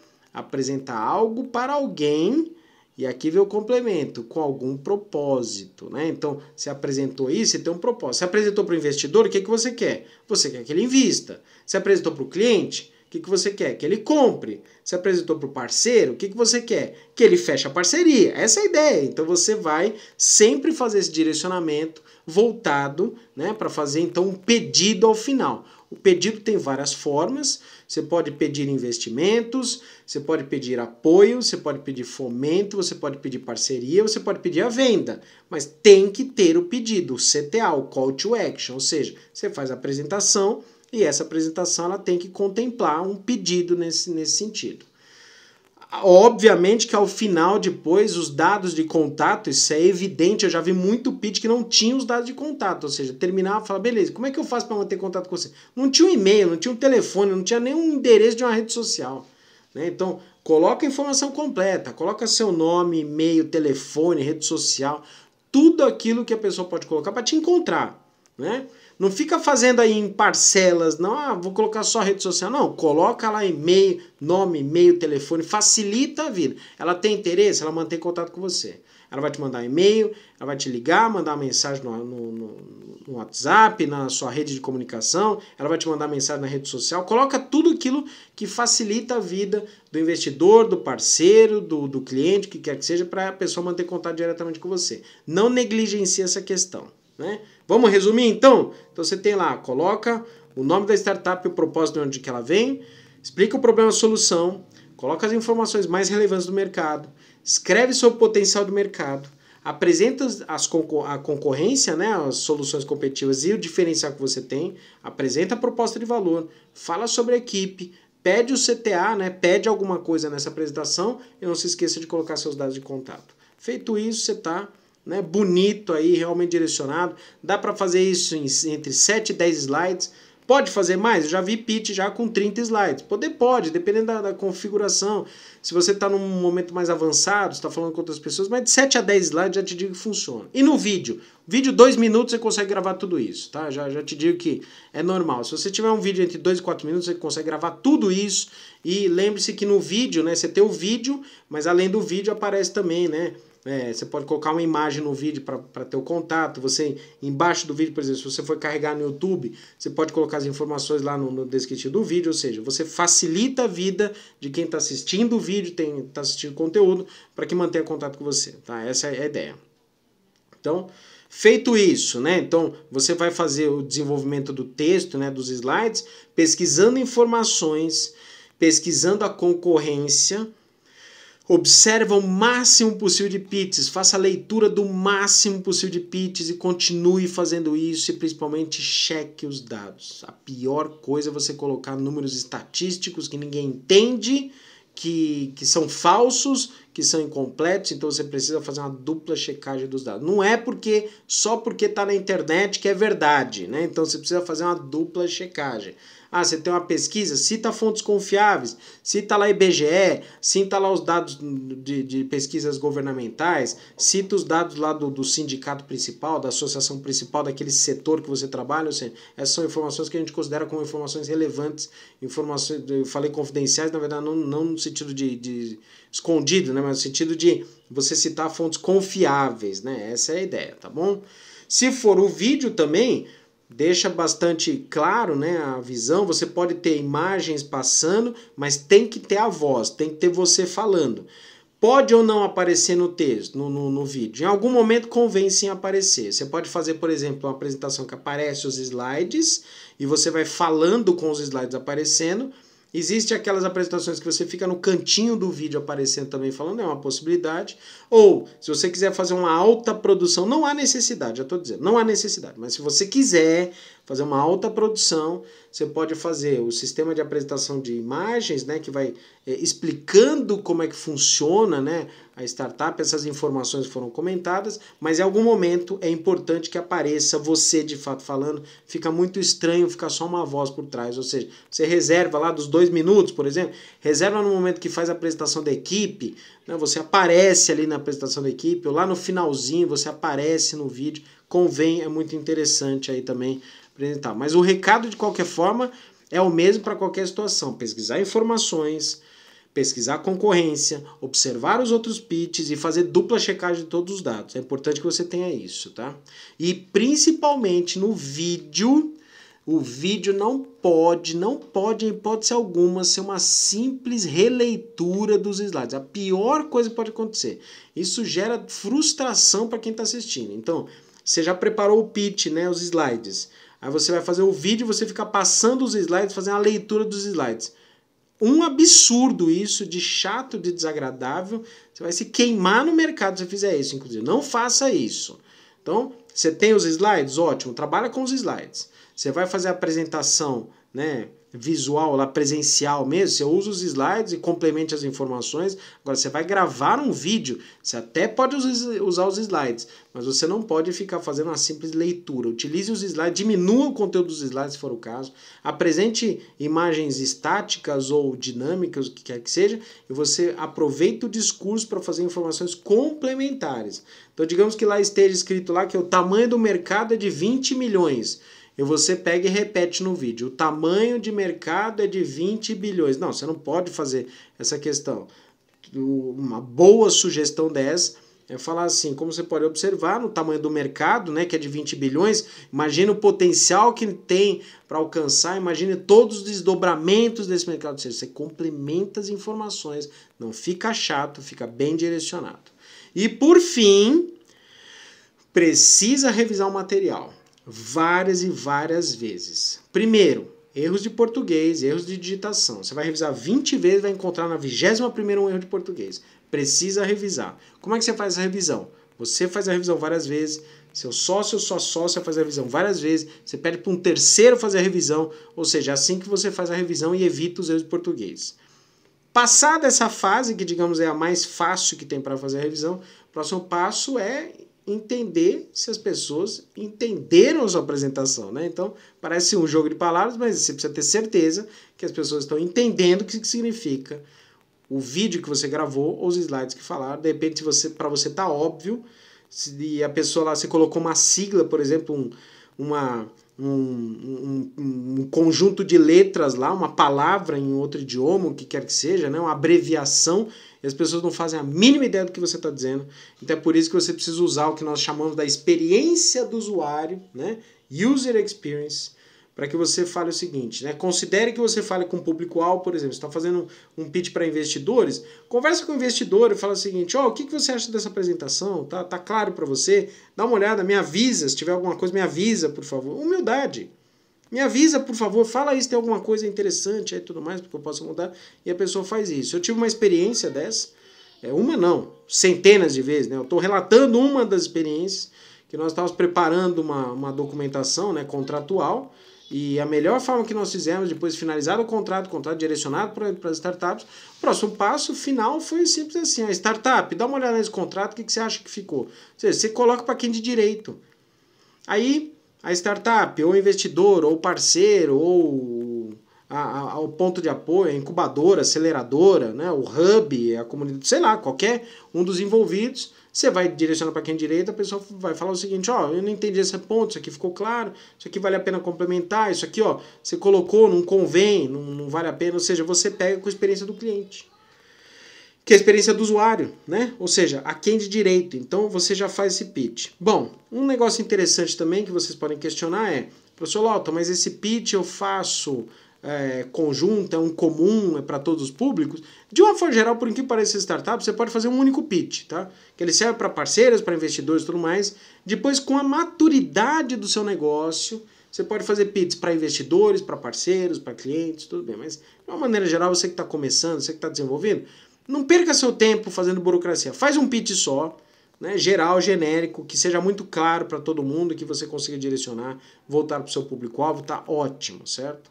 algo para alguém, e aqui vem o complemento, com algum propósito, né? Então, você apresentou isso, você tem um propósito. Você apresentou para o investidor, o que você quer? Você quer que ele invista. Você apresentou para o cliente, o que você quer? Que ele compre. Você apresentou para o parceiro, o que você quer? Que ele feche a parceria. Essa é a ideia. Então, você vai sempre fazer esse direcionamento voltado, né, para fazer, então, um pedido ao final. O pedido tem várias formas. Você pode pedir investimentos, você pode pedir apoio, você pode pedir fomento, você pode pedir parceria, você pode pedir a venda. Mas tem que ter o pedido, o CTA, o Call to Action. Ou seja, você faz a apresentação e essa apresentação ela tem que contemplar um pedido nesse sentido. Obviamente que ao final, depois, os dados de contato, isso é evidente, eu já vi muito pitch que não tinha os dados de contato, ou seja, terminava e falava, beleza, como é que eu faço para manter contato com você? Não tinha um e-mail, não tinha um telefone, não tinha nenhum endereço de uma rede social, né? Então, coloca a informação completa, coloca seu nome, e-mail, telefone, rede social, tudo aquilo que a pessoa pode colocar para te encontrar, né? Não fica fazendo aí em parcelas, não, vou colocar só rede social. Não, coloca lá e-mail, nome, e-mail, telefone, facilita a vida. Ela tem interesse, ela mantém contato com você. Ela vai te mandar e-mail, ela vai te ligar, mandar uma mensagem no WhatsApp, na sua rede de comunicação, ela vai te mandar mensagem na rede social. Coloca tudo aquilo que facilita a vida do investidor, do parceiro, do cliente, que quer que seja, para a pessoa manter contato diretamente com você. Não negligencie essa questão, né? Vamos resumir então? Então você tem lá, coloca o nome da startup, o propósito de onde que ela vem, explica o problema e a solução, coloca as informações mais relevantes do mercado, escreve sobre o potencial do mercado, apresenta a concorrência, né, as soluções competitivas e o diferencial que você tem, apresenta a proposta de valor, fala sobre a equipe, pede o CTA, né, pede alguma coisa nessa apresentação e não se esqueça de colocar seus dados de contato. Feito isso, você está, né, bonito aí, realmente direcionado. Dá para fazer isso entre 7 e 10 slides. Pode fazer mais? Eu já vi pitch já com 30 slides. Pode, dependendo da configuração. Se você está num momento mais avançado, está falando com outras pessoas, mas de 7 a 10 slides já te digo que funciona. E no vídeo? Vídeo 2 minutos você consegue gravar tudo isso, tá? Já te digo que é normal. Se você tiver um vídeo entre 2 e 4 minutos, você consegue gravar tudo isso. E lembre-se que no vídeo, né, você tem o vídeo, mas além do vídeo aparece também, né? Você pode colocar uma imagem no vídeo para ter o contato. Você, embaixo do vídeo, por exemplo, se você for carregar no YouTube, você pode colocar as informações lá no descritivo do vídeo, ou seja, você facilita a vida de quem está assistindo o vídeo, está assistindo o conteúdo, para que mantenha contato com você, tá? Essa é a ideia. Então, feito isso, né? Então, você vai fazer o desenvolvimento do texto, né, dos slides, pesquisando informações, pesquisando a concorrência. Observa o máximo possível de pitches, faça a leitura do máximo possível de pitches e continue fazendo isso e principalmente cheque os dados. A pior coisa é você colocar números estatísticos que ninguém entende, que são falsos, que são incompletos, então você precisa fazer uma dupla checagem dos dados. Não é só porque está na internet que é verdade, né? Então você precisa fazer uma dupla checagem. Ah, você tem uma pesquisa, cita fontes confiáveis, cita lá IBGE, cita lá os dados de pesquisas governamentais, cita os dados lá do sindicato principal, da associação principal daquele setor que você trabalha, ou seja, essas são informações que a gente considera como informações relevantes, informações, eu falei confidenciais, na verdade não no sentido de escondido, né, mas no sentido de você citar fontes confiáveis, né, essa é a ideia, tá bom? Se for o vídeo também, deixa bastante claro, né, a visão, você pode ter imagens passando, mas tem que ter a voz, tem que ter você falando. Pode ou não aparecer no texto, no vídeo. Em algum momento convém sim aparecer. Você pode fazer, por exemplo, uma apresentação que aparece os slides e você vai falando com os slides aparecendo, Existe aquelas apresentações que você fica no cantinho do vídeo aparecendo também falando, é uma possibilidade. Ou, se você quiser fazer uma alta produção, não há necessidade, já estou dizendo, não há necessidade. Mas se você quiser fazer uma alta produção, você pode fazer o sistema de apresentação de imagens, né, que vai explicando como é que funciona, né, a startup, essas informações foram comentadas, mas em algum momento é importante que apareça você de fato falando, fica muito estranho ficar só uma voz por trás, ou seja, você reserva lá dos 2 minutos, por exemplo, reserva no momento que faz a apresentação da equipe, né, você aparece ali na apresentação da equipe, ou lá no finalzinho você aparece no vídeo, convém, é muito interessante aí também apresentar. Mas o recado de qualquer forma é o mesmo para qualquer situação, pesquisar informações, pesquisar a concorrência, observar os outros pitches e fazer dupla checagem de todos os dados. É importante que você tenha isso, tá? E principalmente no vídeo, o vídeo não pode, em hipótese alguma, ser uma simples releitura dos slides. A pior coisa que pode acontecer. Isso gera frustração para quem está assistindo. Então, você já preparou o pitch, né, os slides. Aí você vai fazer o vídeo, você fica passando os slides, fazendo a leitura dos slides. Um absurdo isso, de chato, de desagradável. Você vai se queimar no mercado se você fizer isso, inclusive. Não faça isso. Então, você tem os slides? Ótimo, trabalha com os slides. Você vai fazer a apresentação, né, visual, lá presencial mesmo, você usa os slides e complemente as informações. Agora, você vai gravar um vídeo, você até pode usar os slides, mas você não pode ficar fazendo uma simples leitura. Utilize os slides, diminua o conteúdo dos slides, se for o caso, apresente imagens estáticas ou dinâmicas, o que quer que seja, e você aproveita o discurso para fazer informações complementares. Então, digamos que lá esteja escrito lá que o tamanho do mercado é de 20 milhões. E você pega e repete no vídeo. O tamanho de mercado é de 20 bilhões. Não, você não pode fazer essa questão. Uma boa sugestão dessa é falar assim, como você pode observar no tamanho do mercado, né, que é de 20 bilhões, imagine o potencial que ele tem para alcançar, imagine todos os desdobramentos desse mercado. Ou seja, você complementa as informações, não fica chato, fica bem direcionado. E por fim, precisa revisar o material. Várias e várias vezes. Primeiro, erros de português, erros de digitação. Você vai revisar 20 vezes, vai encontrar na 21ª um erro de português. Precisa revisar. Como é que você faz a revisão? Você faz a revisão várias vezes, seu sócio ou sua sócia faz a revisão várias vezes, você pede para um terceiro fazer a revisão, ou seja, é assim que você faz a revisão e evita os erros de português. Passada essa fase, que digamos é a mais fácil que tem para fazer a revisão, o próximo passo é entender se as pessoas entenderam a sua apresentação, né? Então, parece um jogo de palavras, mas você precisa ter certeza que as pessoas estão entendendo o que significa o vídeo que você gravou ou os slides que falaram. De repente, para você tá óbvio, se a pessoa lá, você colocou uma sigla, por exemplo, um conjunto de letras lá, uma palavra em outro idioma, o que quer que seja, né? Uma abreviação, e as pessoas não fazem a mínima ideia do que você está dizendo. Então é por isso que você precisa usar o que nós chamamos da experiência do usuário, né? User experience, para que você fale o seguinte, né? Considere que você fale com o público-alvo, por exemplo, você está fazendo um pitch para investidores, conversa com o investidor e fala o seguinte, o que você acha dessa apresentação? Tá claro para você? Dá uma olhada, me avisa, se tiver alguma coisa, me avisa, por favor. Humildade. Me avisa, por favor, fala aí se tem alguma coisa interessante e tudo mais, porque eu posso mudar, e a pessoa faz isso. Eu tive uma experiência dessa, uma não, centenas de vezes, né? Eu estou relatando uma das experiências, que nós estávamos preparando uma documentação, né, contratual, e a melhor forma que nós fizemos, depois de finalizar o contrato direcionado para as startups, o próximo passo final foi simples assim, a startup, dá uma olhada nesse contrato, o que você acha que ficou? Ou seja, você coloca para quem de direito. Aí, a startup, ou o investidor, ou o parceiro, ou o ponto de apoio, a incubadora, a aceleradora, né, o hub, a comunidade, sei lá, qualquer um dos envolvidos, você vai direcionar para quem direito, a pessoa vai falar o seguinte, eu não entendi esse ponto, isso aqui ficou claro, isso aqui vale a pena complementar, isso aqui, você colocou, não convém, não vale a pena, ou seja, você pega com a experiência do cliente. Que é a experiência do usuário, né? Ou seja, a quem de direito. Então você já faz esse pitch. Bom, um negócio interessante também que vocês podem questionar é, professor Lauton, mas esse pitch eu faço conjunto, é um comum, é para todos os públicos? De uma forma geral, por incrível que pareça startup, você pode fazer um único pitch, tá? Que ele serve para parceiros, para investidores e tudo mais. Depois, com a maturidade do seu negócio, Você pode fazer pitch para investidores, para parceiros, para clientes, tudo bem. Mas, de uma maneira geral, você que está começando, você que está desenvolvendo, não perca seu tempo fazendo burocracia. Faz um pitch só, né, geral, genérico, que seja muito claro para todo mundo, que você consiga direcionar, voltar para o seu público-alvo, tá ótimo, certo?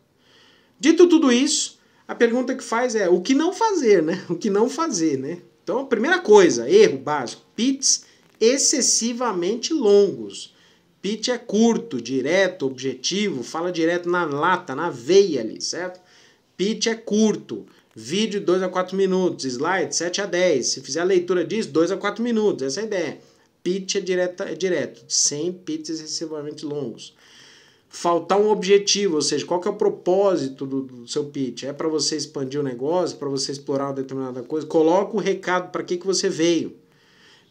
Dito tudo isso, a pergunta que faz é o que não fazer, né? O que não fazer, né? Então, a primeira coisa, erro básico, pitches excessivamente longos. Pitch é curto, direto, objetivo, fala direto na lata, na veia ali, certo? Pitch é curto, vídeo 2 a 4 minutos, slide 7 a 10. Se fizer a leitura disso, 2 a 4 minutos, essa é a ideia. Pitch é direto, sem pitches excessivamente longos. Faltar um objetivo, ou seja, qual que é o propósito do seu pitch? É para você expandir o negócio, para você explorar uma determinada coisa? Coloca o recado para que você veio.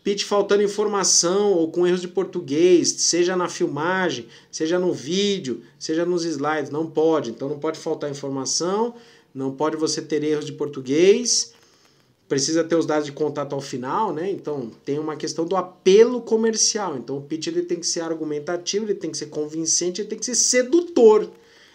Pitch faltando informação ou com erros de português, seja na filmagem, seja no vídeo, seja nos slides, não pode. Então não pode faltar informação, não pode você ter erros de português, precisa ter os dados de contato ao final, né? Então tem uma questão do apelo comercial. Então o pitch ele tem que ser argumentativo, ele tem que ser convincente, ele tem que ser sedutor.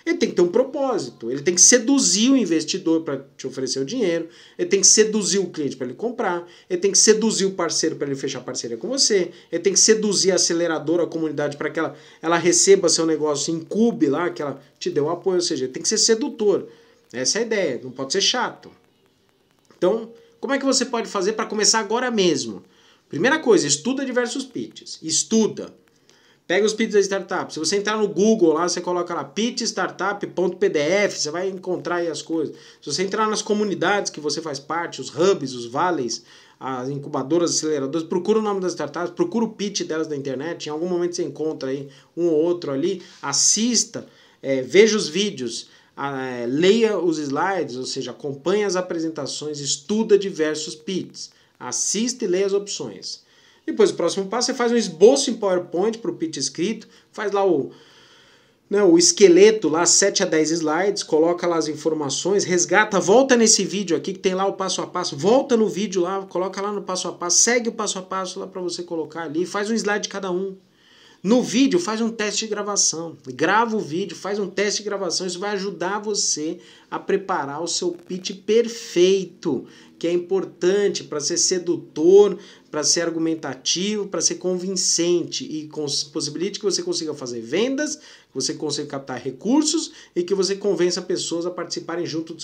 Ele tem que ter um propósito, ele tem que seduzir o investidor para te oferecer o dinheiro, ele tem que seduzir o cliente para ele comprar, ele tem que seduzir o parceiro para ele fechar parceria com você, ele tem que seduzir a aceleradora, a comunidade para que ela receba seu negócio, incube lá, que ela te dê o apoio, ou seja, ele tem que ser sedutor. Essa é a ideia, não pode ser chato. Então, como é que você pode fazer para começar agora mesmo? Primeira coisa, estuda diversos pitches, estuda. Pega os pitches da startup. Se você entrar no Google lá, você coloca lá pitchstartup.pdf, você vai encontrar aí as coisas. Se você entrar nas comunidades que você faz parte, os hubs, os valleys, as incubadoras, aceleradoras, procura o nome das startups, procura o pitch delas na internet, em algum momento você encontra aí um ou outro ali, assista, veja os vídeos, leia os slides, ou seja, acompanhe as apresentações, estuda diversos pitches, assista e leia as opções. Depois, o próximo passo, você faz um esboço em PowerPoint para o pitch escrito, faz lá o esqueleto, lá 7 a 10 slides, coloca lá as informações, resgata, volta nesse vídeo aqui que tem lá o passo a passo, volta no vídeo lá, coloca lá no passo a passo, segue o passo a passo lá para você colocar ali, faz um slide de cada um. No vídeo, faz um teste de gravação, grava o vídeo, faz um teste de gravação, isso vai ajudar você a preparar o seu pitch perfeito, que é importante para ser sedutor, para ser argumentativo, para ser convincente e possibilite que você consiga fazer vendas, que você consiga captar recursos e que você convença pessoas a participarem junto do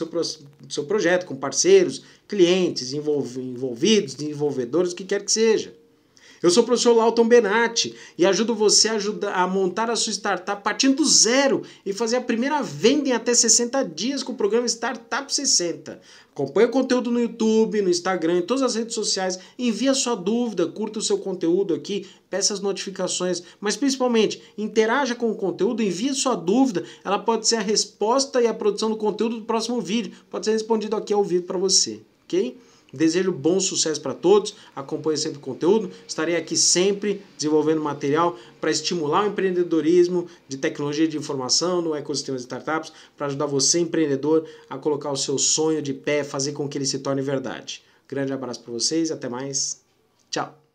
seu projeto, com parceiros, clientes, envolvidos, desenvolvedores, o que quer que seja. Eu sou o professor Lauton Benatti e ajudo você a montar a sua startup partindo do zero e fazer a primeira venda em até 60 dias com o programa Startup 60. Acompanhe o conteúdo no YouTube, no Instagram, em todas as redes sociais. Envie a sua dúvida, curta o seu conteúdo aqui, peça as notificações, mas principalmente interaja com o conteúdo, envie a sua dúvida. Ela pode ser a resposta e a produção do conteúdo do próximo vídeo. Pode ser respondido aqui ao vivo para você, ok? Desejo bom sucesso para todos, acompanhe sempre o conteúdo, estarei aqui sempre desenvolvendo material para estimular o empreendedorismo de tecnologia de informação no ecossistema de startups, para ajudar você, empreendedor, a colocar o seu sonho de pé, fazer com que ele se torne verdade. Grande abraço para vocês, até mais, tchau!